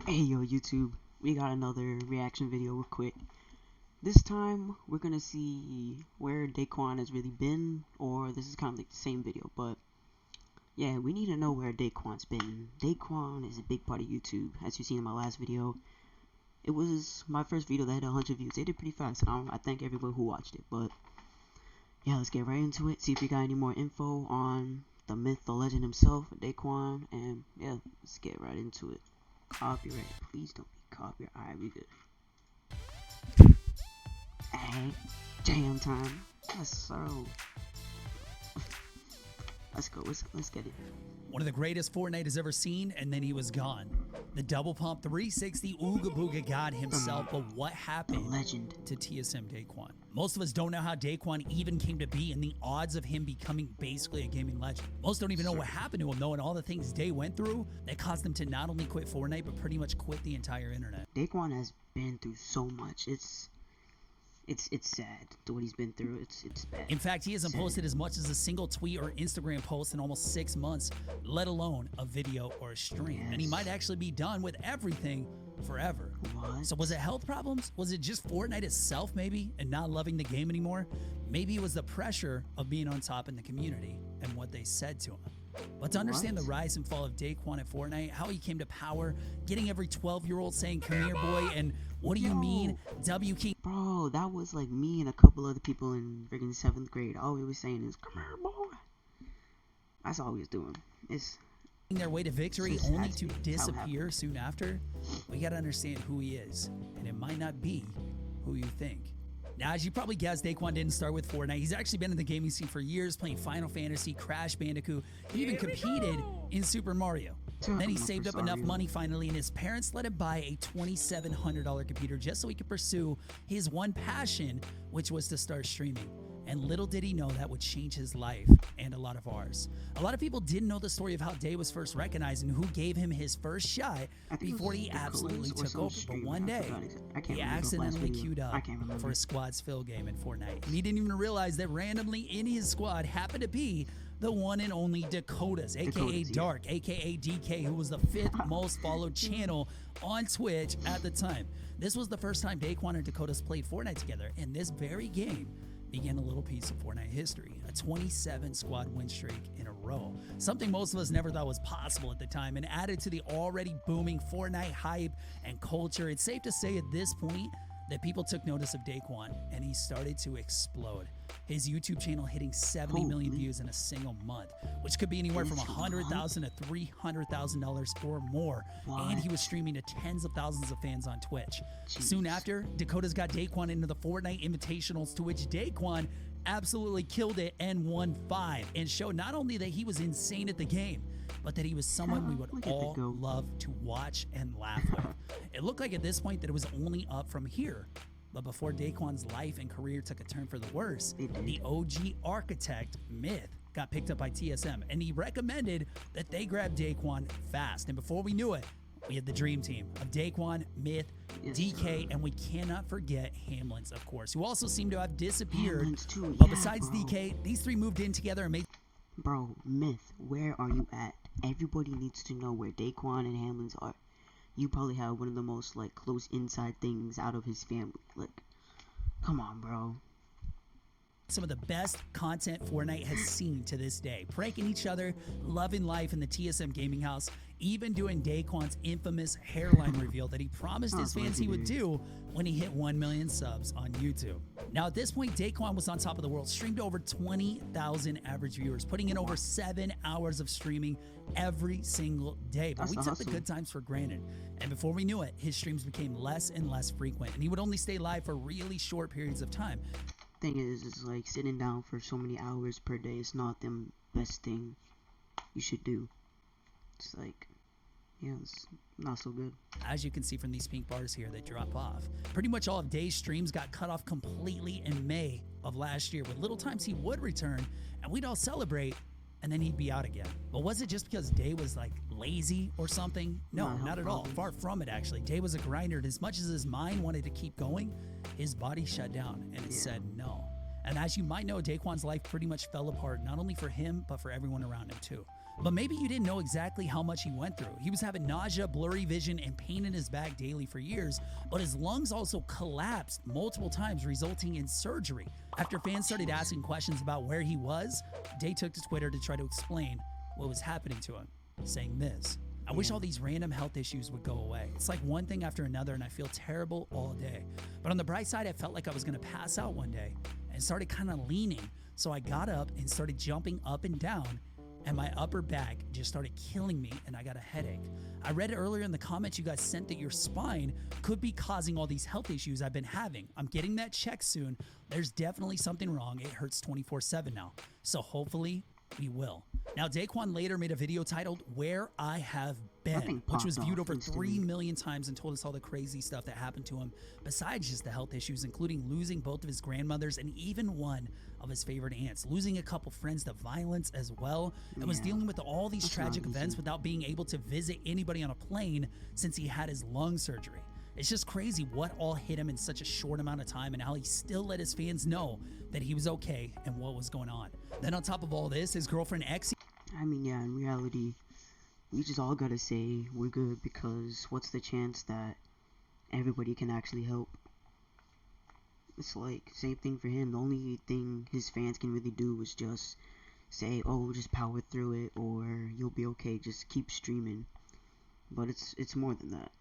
Hey yo YouTube, we got another reaction video real quick. This time we're gonna see where Daquan has really been, or this is kind of like the same video, but yeah, we need to know where Daquan's been. Daquan is a big part of YouTube, as you seen in my last video. It was my first video that had 100 views. They did pretty fast, and I thank everyone who watched it, but yeah, let's get right into it, see if we got any more info on the myth, the legend himself, Daquan, and yeah, let's get right into it. Copyright, please don't be copyright. Alright, we good. Alright, jam time. Yes, so let's go. Let's get it. One of the greatest Fortnite has ever seen, and then he was gone. The double pump 360 Ooga Booga God himself, but what happened Legend to TSM Daquan? Most of us don't know how Daquan even came to be and the odds of him becoming basically a gaming legend. Most don't even know what happened to him, knowing all the things Day went through that caused him to not only quit Fortnite, but pretty much quit the entire internet. Daquan has been through so much. It's sad to what he's been through. It's bad. In fact, he hasn't posted as much as a single tweet or Instagram post in almost 6 months, let alone a video or a stream. Yes. And he might actually be done with everything forever. What? So was it health problems? Was it just Fortnite itself maybe and not loving the game anymore? Maybe it was the pressure of being on top in the community and what they said to him. But to understand the rise and fall of Daquan at Fortnite, how he came to power, getting every 12-year-old saying, "Come here, boy," and "What do you mean, W King?" Bro, that was like me and a couple other people in freaking 7th grade. All we were saying is, "Come here, boy." That's all we was doing. It's their way to victory Just only has to to be. That's how it disappear soon after. We gotta understand who he is, and it might not be who you think. Now, as you probably guessed, Daquan didn't start with Fortnite. He's actually been in the gaming scene for years, playing Final Fantasy, Crash Bandicoot. He even competed in Super Mario. Then he saved up enough money finally, and his parents let him buy a $2,700 computer just so he could pursue his one passion, which was to start streaming. And little did he know that would change his life and a lot of ours. A lot of people didn't know the story of how Day was first recognized and who gave him his first shot before he absolutely took over. But one day, he accidentally queued up for a squad's fill game in Fortnite. And he didn't even realize that randomly in his squad happened to be the one and only Dakotas, aka Dark, aka DK, who was the 5th most followed channel on Twitch at the time. This was the first time Daquan and Dakotas played Fortnite together, and this very game began a little piece of Fortnite history, a 27 squad win streak in a row, something most of us never thought was possible at the time, and added to the already booming Fortnite hype and culture. It's safe to say at this point that people took notice of Daquan, and he started to explode. His YouTube channel hitting 70 million views in a single month, which could be anywhere from $100,000 to $300,000 or more. And he was streaming to tens of thousands of fans on Twitch. Soon after, Dakotas got Daquan into the Fortnite Invitationals, to which Daquan absolutely killed it and won 5, and showed not only that he was insane at the game, but that he was someone we would all love to watch and laugh with. It looked like at this point that it was only up from here. But before Daquan's life and career took a turn for the worse, the OG architect, Myth, got picked up by TSM, and he recommended that they grab Daquan fast. And before we knew it, we had the dream team of Daquan, Myth, DK, and we cannot forget Hamlins, of course, who also seemed to have disappeared. But besides DK, these three moved in together and made... Bro, Myth, where are you at? Everybody needs to know where Daquan and Hamlins are. You probably have one of the most, like, close inside things out of his family. Like, come on, bro. Some of the best content Fortnite has seen to this day. Pranking each other, loving life in the TSM gaming house, even doing Daquan's infamous hairline reveal that he promised his fans he would do when he hit 1 million subs on YouTube. Now at this point, Daquan was on top of the world, streamed over 20,000 average viewers, putting in over 7 hours of streaming every single day. But we took the good times for granted. And before we knew it, his streams became less and less frequent, and he would only stay live for really short periods of time. Thing is like sitting down for so many hours per day is not the best thing you should do. It's like, yeah, it's not so good. As you can see from these pink bars here, they drop off. Pretty much all of Day's streams got cut off completely in May of last year, with little times he would return and we'd all celebrate, and then he'd be out again. But was it just because Day was like lazy or something? No, not at all. Far from it, actually. Day was a grinder, and as much as his mind wanted to keep going, his body shut down and it said no. And as you might know, Daquan's life pretty much fell apart, not only for him, but for everyone around him too. But maybe you didn't know exactly how much he went through. He was having nausea, blurry vision, and pain in his back daily for years, but his lungs also collapsed multiple times, resulting in surgery. After fans started asking questions about where he was, Day took to Twitter to try to explain what was happening to him, saying this: "I wish all these random health issues would go away. It's like one thing after another and I feel terrible all day. But on the bright side, I felt like I was gonna pass out one day and started kind of leaning. So I got up and started jumping up and down, and my upper back just started killing me and I got a headache. I read earlier in the comments you guys sent that your spine could be causing all these health issues I've been having. I'm getting that checked soon. There's definitely something wrong. It hurts 24/7 now. So hopefully we will." Now, Daquan later made a video titled "Where I Have Been," which was viewed over 3 million times and told us all the crazy stuff that happened to him, besides just the health issues, including losing both of his grandmothers and even one of his favorite aunts, losing a couple friends to violence as well, and was dealing with all these tragic events without being able to visit anybody on a plane since he had his lung surgery. It's just crazy what all hit him in such a short amount of time and how he still let his fans know that he was okay and what was going on. Then on top of all this, his girlfriend Exy... I mean, yeah, in reality, we just all gotta say we're good, because what's the chance that everybody can actually help? It's like, same thing for him. The only thing his fans can really do is just say, oh, just power through it, or you'll be okay, just keep streaming. But it's more than that.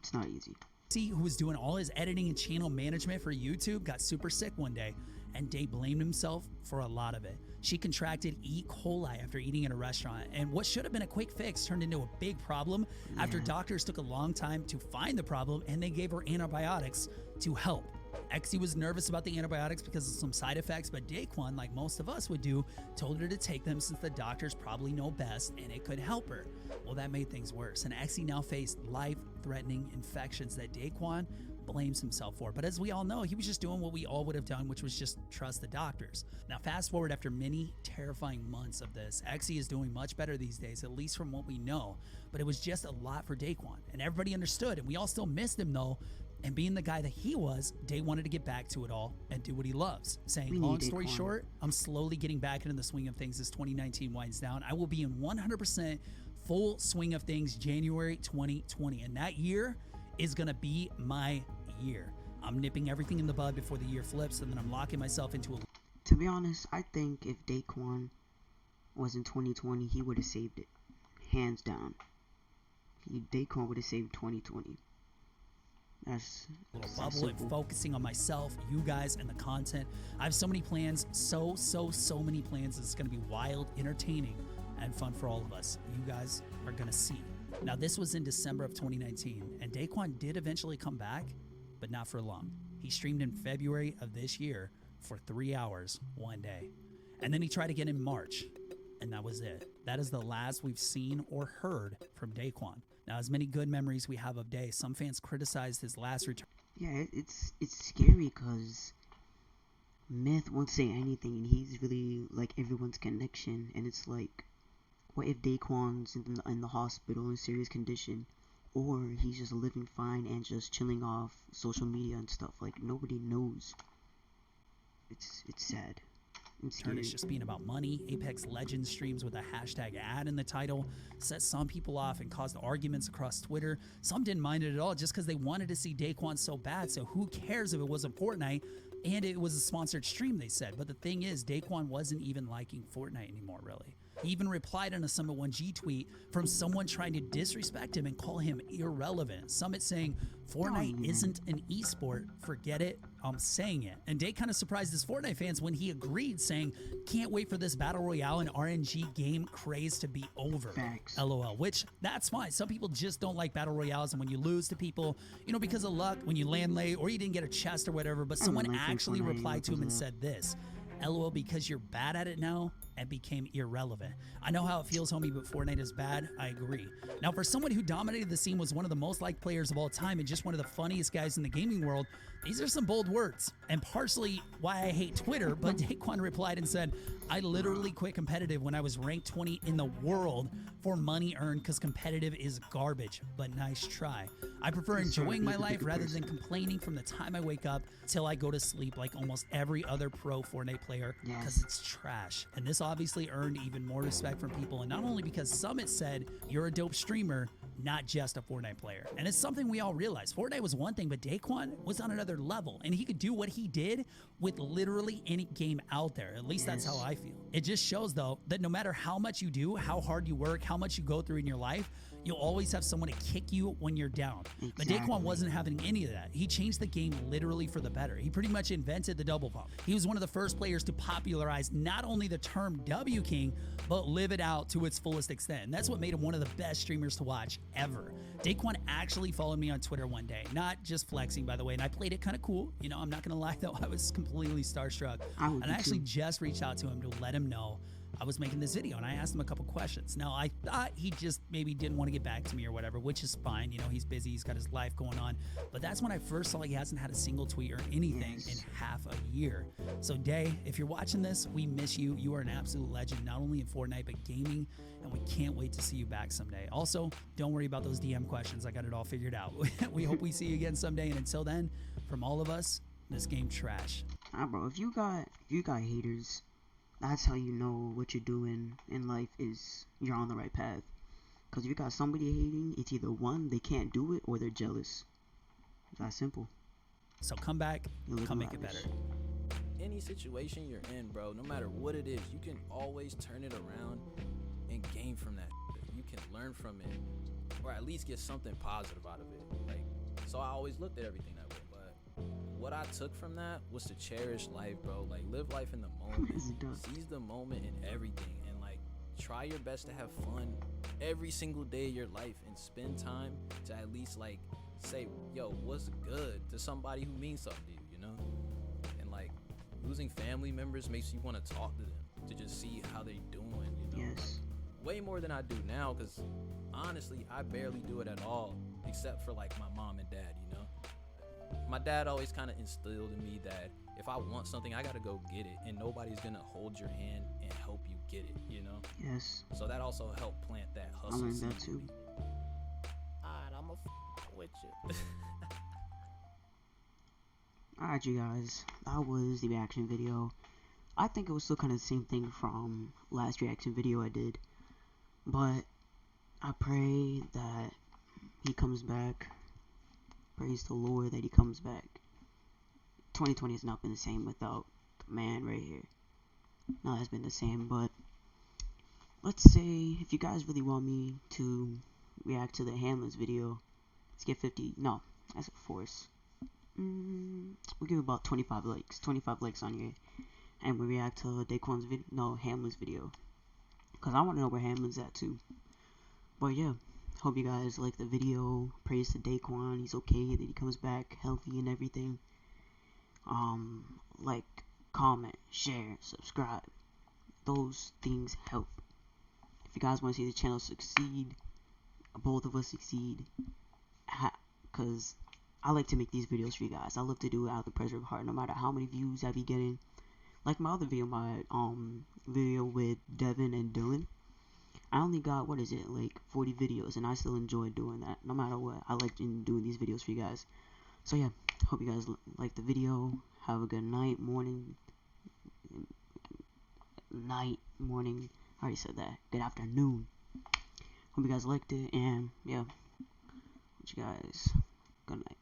It's not easy. Who was doing all his editing and channel management for YouTube, got super sick one day, and Day blamed himself for a lot of it. She contracted E. coli after eating at a restaurant, and what should have been a quick fix turned into a big problem after doctors took a long time to find the problem and they gave her antibiotics to help. Exy was nervous about the antibiotics because of some side effects, but Daquan, like most of us would do, told her to take them since the doctors probably know best and it could help her. Well, that made things worse, and Exy now faced life-threatening infections that Daquan blames himself for. But as we all know, he was just doing what we all would have done, which was just trust the doctors. Now, fast forward after many terrifying months of this, Exy is doing much better these days, at least from what we know. But it was just a lot for Daquan, and everybody understood, and we all still missed him though. And being the guy that he was, Day wanted to get back to it all and do what he loves. Saying, long story short, I'm slowly getting back into the swing of things as 2019 winds down. I will be in 100% full swing of things January 2020. And that year is going to be my year. I'm nipping everything in the bud before the year flips, and then I'm locking myself into a... To be honest, I think if Daquan was in 2020, he would have saved it. Hands down. Daquan would have saved 2020. That's little bubble and focusing on myself, you guys, and the content. I have so many plans, so many plans. It's going to be wild, entertaining, and fun for all of us. You guys are going to see. Now, this was in December of 2019, and Daquan did eventually come back, but not for long. He streamed in February of this year for 3 hours one day, and then he tried again in March, and that was it. That is the last we've seen or heard from Daquan. Now, as many good memories we have of Day, some fans criticized his last return. Yeah, it's scary because Myth won't say anything, and he's really like everyone's connection. And it's like, what if Daquan's in the hospital in serious condition, or he's just living fine and just chilling off social media and stuff? Like, nobody knows. It's sad. Turn is just being about money. Apex Legends streams with a hashtag ad in the title set some people off and caused arguments across Twitter. Some didn't mind it at all just because they wanted to see Daquan so bad, so who cares if it wasn't Fortnite and it was a sponsored stream, they said. But the thing is, Daquan wasn't even liking Fortnite anymore, really. He even replied on a Summit 1G tweet from someone trying to disrespect him and call him irrelevant. Summit saying, Fortnite isn't an esport, forget it, I'm saying it. And Day kind of surprised his Fortnite fans when he agreed, saying, can't wait for this Battle Royale and RNG game craze to be over. Facts. LOL, which, that's fine. Some people just don't like Battle Royales, and when you lose to people, you know, because of luck, when you land late, or you didn't get a chest or whatever, but someone actually replied to him and said this, LOL, because you're bad at it now and became irrelevant. I know how it feels, homie, but Fortnite is bad. I agree. Now, for someone who dominated the scene, was one of the most liked players of all time, and just one of the funniest guys in the gaming world, these are some bold words, and partially why I hate Twitter, but Daquan replied and said, I literally quit competitive when I was ranked 20 in the world for money earned because competitive is garbage, but nice try. I prefer Yes, sir. enjoying He's my a life bigger rather person. than complaining from the time I wake up till I go to sleep like almost every other pro Fortnite player because Yes. it's trash. And this obviously earned even more respect from people, and not only because Summit said you're a dope streamer, not just a Fortnite player. And it's something we all realize. Fortnite was one thing, but Daquan was on another level, and he could do what he did with literally any game out there. At least that's how I feel. It just shows, though, that no matter how much you do, how hard you work, how much you go through in your life, you'll always have someone to kick you when you're down. But Daquan wasn't having any of that. He changed the game literally for the better. He pretty much invented the double pump. He was one of the first players to popularize not only the term W King, but live it out to its fullest extent. And that's what made him one of the best streamers to watch ever. Daquan actually followed me on Twitter one day, not just flexing, by the way, and I played it kind of cool. You know, I'm not gonna lie though, I was completely starstruck. And I actually just reached out to him to let him know I was making this video, and I asked him a couple questions. Now, I thought he just maybe didn't want to get back to me or whatever, which is fine. You know, he's busy. He's got his life going on. But that's when I first saw he hasn't had a single tweet or anything in half a year. So, Day, if you're watching this, we miss you. You are an absolute legend, not only in Fortnite, but gaming, and we can't wait to see you back someday. Also, don't worry about those DM questions. I got it all figured out. We hope we see you again someday, and until then, from all of us, this game trash. Bro, if you got haters, that's how you know what you're doing in life is you're on the right path. Because if you got somebody hating, it's either one, they can't do it, or they're jealous. It's that simple. So come back, come make it better. Any situation you're in, bro, no matter what it is, you can always turn it around and gain from that. You can learn from it, or at least get something positive out of it. Like, so I always looked at everything that way. But what I took from that was to cherish life, bro. Like, live life in the moment, seize the moment in everything, and like try your best to have fun every single day of your life, and spend time to at least like say, yo, what's good to somebody who means something to you, you know? And like losing family members makes you want to talk to them, to just see how they doing, you know? Yes. Way more than I do now, because honestly, I barely do it at all, except for like my mom and dad, you know? My dad always kind of instilled in me that if I want something, I gotta go get it, and nobody's gonna hold your hand and help you get it, you know? Yes. So that also helped plant that I hustle. learned seed that in too. me. Alright, I'ma with you. Alright, you guys. That was the reaction video. I think it was still kind of the same thing from last reaction video I did. But I pray that he comes back. Praise the Lord that he comes back. 2020 has not been the same without the man right here. No, it's been the same, but let's say if you guys really want me to react to the Hamlin's video, let's get 50. No, that's a force. We'll give about 25 likes. 25 likes on here. And we react to Daquan's video. No, Hamlin's video. Because I want to know where Hamlin's at too. But yeah. Hope you guys like the video. Praise to Daquan. He's okay, that he comes back healthy and everything. Like, comment, share, subscribe. Those things help. If you guys want to see the channel succeed, both of us succeed, because I like to make these videos for you guys. I love to do it out of the pleasure of heart, no matter how many views I be getting. Like my other video, my video with Devin and Dylan. I only got, what is it, like 40 videos, and I still enjoy doing that. No matter what, I like doing these videos for you guys. So yeah, hope you guys like the video. Have a good night, morning, I already said that. Good afternoon. Hope you guys liked it, and yeah, you guys, good night.